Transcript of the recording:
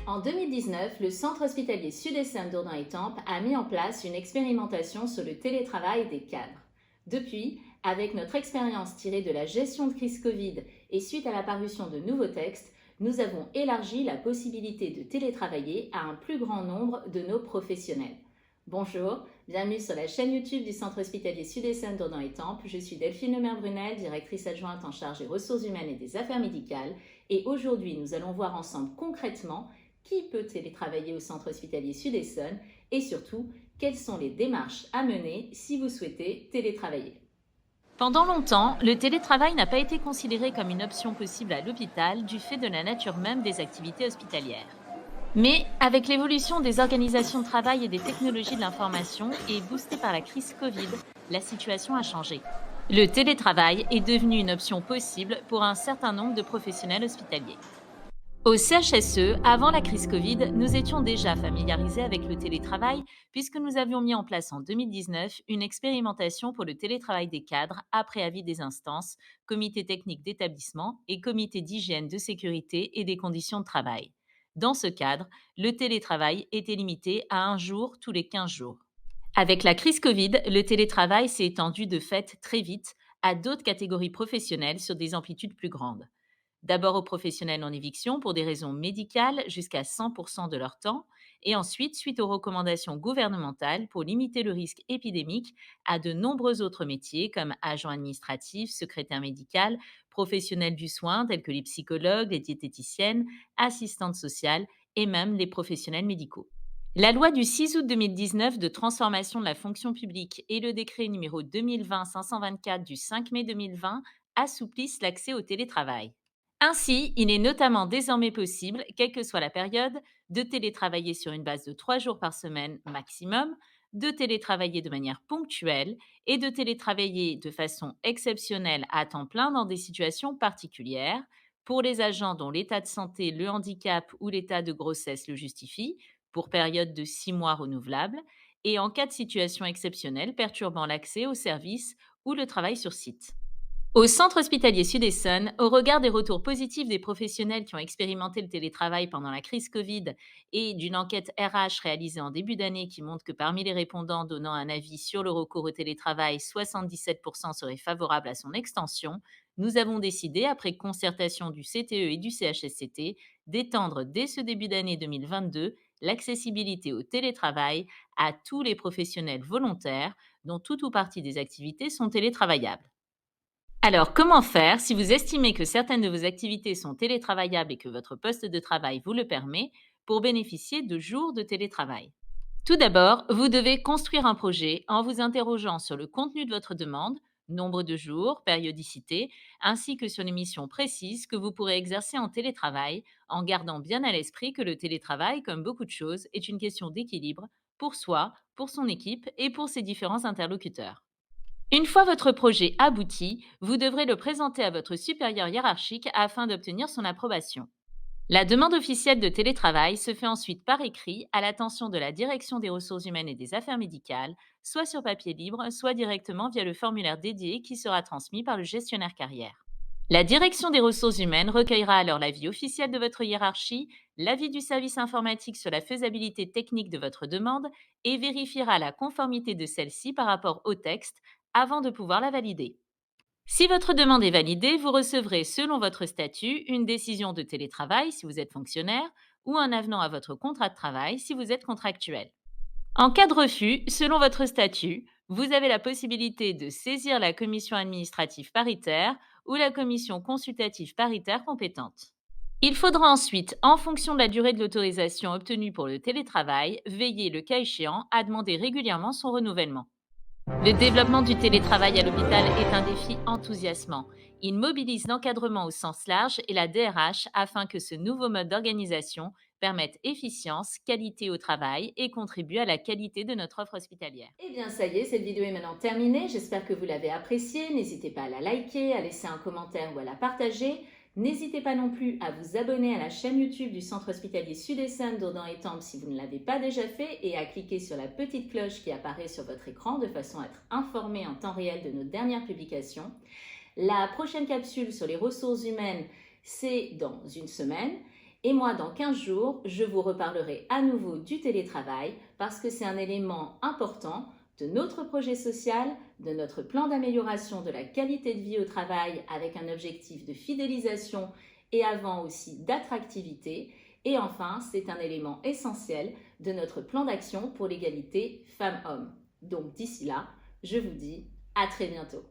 En 2019, le Centre hospitalier Sud-Essonne d'Audun-Étampes a mis en place une expérimentation sur le télétravail des cadres. Depuis, avec notre expérience tirée de la gestion de crise Covid et suite à la parution de nouveaux textes, nous avons élargi la possibilité de télétravailler à un plus grand nombre de nos professionnels. Bonjour, bienvenue sur la chaîne YouTube du Centre hospitalier Sud-Essonne d'Audun-Étampes. Je suis Delphine Lemaire-Brunel, directrice adjointe en charge des ressources humaines et des affaires médicales. Et aujourd'hui, nous allons voir ensemble concrètement qui peut télétravailler au Centre hospitalier Sud-Essonne et surtout, quelles sont les démarches à mener si vous souhaitez télétravailler. Pendant longtemps, le télétravail n'a pas été considéré comme une option possible à l'hôpital du fait de la nature même des activités hospitalières. Mais avec l'évolution des organisations de travail et des technologies de l'information et boostée par la crise Covid, la situation a changé. Le télétravail est devenu une option possible pour un certain nombre de professionnels hospitaliers. Au CHSE, avant la crise Covid, nous étions déjà familiarisés avec le télétravail puisque nous avions mis en place en 2019 une expérimentation pour le télétravail des cadres après avis des instances, comité technique d'établissement et comité d'hygiène, de sécurité et des conditions de travail. Dans ce cadre, le télétravail était limité à 1 jour tous les 15 jours. Avec la crise Covid, le télétravail s'est étendu de fait très vite à d'autres catégories professionnelles sur des amplitudes plus grandes. D'abord aux professionnels en éviction pour des raisons médicales jusqu'à 100% de leur temps, et ensuite suite aux recommandations gouvernementales pour limiter le risque épidémique à de nombreux autres métiers comme agents administratifs, secrétaire médical, professionnels du soin tels que les psychologues, les diététiciennes, assistantes sociales et même les professionnels médicaux. La loi du 6 août 2019 de transformation de la fonction publique et le décret numéro 2020-524 du 5 mai 2020 assouplissent l'accès au télétravail. Ainsi, il est notamment désormais possible, quelle que soit la période, de télétravailler sur une base de 3 jours par semaine maximum, de télétravailler de manière ponctuelle et de télétravailler de façon exceptionnelle à temps plein dans des situations particulières, pour les agents dont l'état de santé, le handicap ou l'état de grossesse le justifie, pour période de 6 mois renouvelable, et en cas de situation exceptionnelle perturbant l'accès aux services ou le travail sur site. Au Centre hospitalier Sud-Essonne, au regard des retours positifs des professionnels qui ont expérimenté le télétravail pendant la crise Covid et d'une enquête RH réalisée en début d'année qui montre que parmi les répondants donnant un avis sur le recours au télétravail, 77% seraient favorables à son extension, nous avons décidé, après concertation du CTE et du CHSCT, d'étendre dès ce début d'année 2022 l'accessibilité au télétravail à tous les professionnels volontaires dont tout ou partie des activités sont télétravaillables. Alors, comment faire si vous estimez que certaines de vos activités sont télétravaillables et que votre poste de travail vous le permet pour bénéficier de jours de télétravail? Tout d'abord, vous devez construire un projet en vous interrogeant sur le contenu de votre demande, nombre de jours, périodicité, ainsi que sur les missions précises que vous pourrez exercer en télétravail, en gardant bien à l'esprit que le télétravail, comme beaucoup de choses, est une question d'équilibre pour soi, pour son équipe et pour ses différents interlocuteurs. Une fois votre projet abouti, vous devrez le présenter à votre supérieur hiérarchique afin d'obtenir son approbation. La demande officielle de télétravail se fait ensuite par écrit à l'attention de la Direction des ressources humaines et des affaires médicales, soit sur papier libre, soit directement via le formulaire dédié qui sera transmis par le gestionnaire carrière. La Direction des ressources humaines recueillera alors l'avis officiel de votre hiérarchie, l'avis du service informatique sur la faisabilité technique de votre demande et vérifiera la conformité de celle-ci par rapport au texte avant de pouvoir la valider. Si votre demande est validée, vous recevrez, selon votre statut, une décision de télétravail si vous êtes fonctionnaire ou un avenant à votre contrat de travail si vous êtes contractuel. En cas de refus, selon votre statut, vous avez la possibilité de saisir la commission administrative paritaire ou la commission consultative paritaire compétente. Il faudra ensuite, en fonction de la durée de l'autorisation obtenue pour le télétravail, veiller, le cas échéant, à demander régulièrement son renouvellement. Le développement du télétravail à l'hôpital est un défi enthousiasmant. Il mobilise l'encadrement au sens large et la DRH afin que ce nouveau mode d'organisation permette efficience, qualité au travail et contribue à la qualité de notre offre hospitalière. Eh bien ça y est, cette vidéo est maintenant terminée. J'espère que vous l'avez appréciée. N'hésitez pas à la liker, à laisser un commentaire ou à la partager. N'hésitez pas non plus à vous abonner à la chaîne YouTube du Centre hospitalier Sud-Essonne d'Audun-Étampes si vous ne l'avez pas déjà fait et à cliquer sur la petite cloche qui apparaît sur votre écran de façon à être informé en temps réel de nos dernières publications. La prochaine capsule sur les ressources humaines, c'est dans une semaine. Et moi, dans 15 jours, je vous reparlerai à nouveau du télétravail parce que c'est un élément important de notre projet social, de notre plan d'amélioration de la qualité de vie au travail avec un objectif de fidélisation et avant aussi d'attractivité. Et enfin, c'est un élément essentiel de notre plan d'action pour l'égalité femmes-hommes. Donc d'ici là, je vous dis à très bientôt.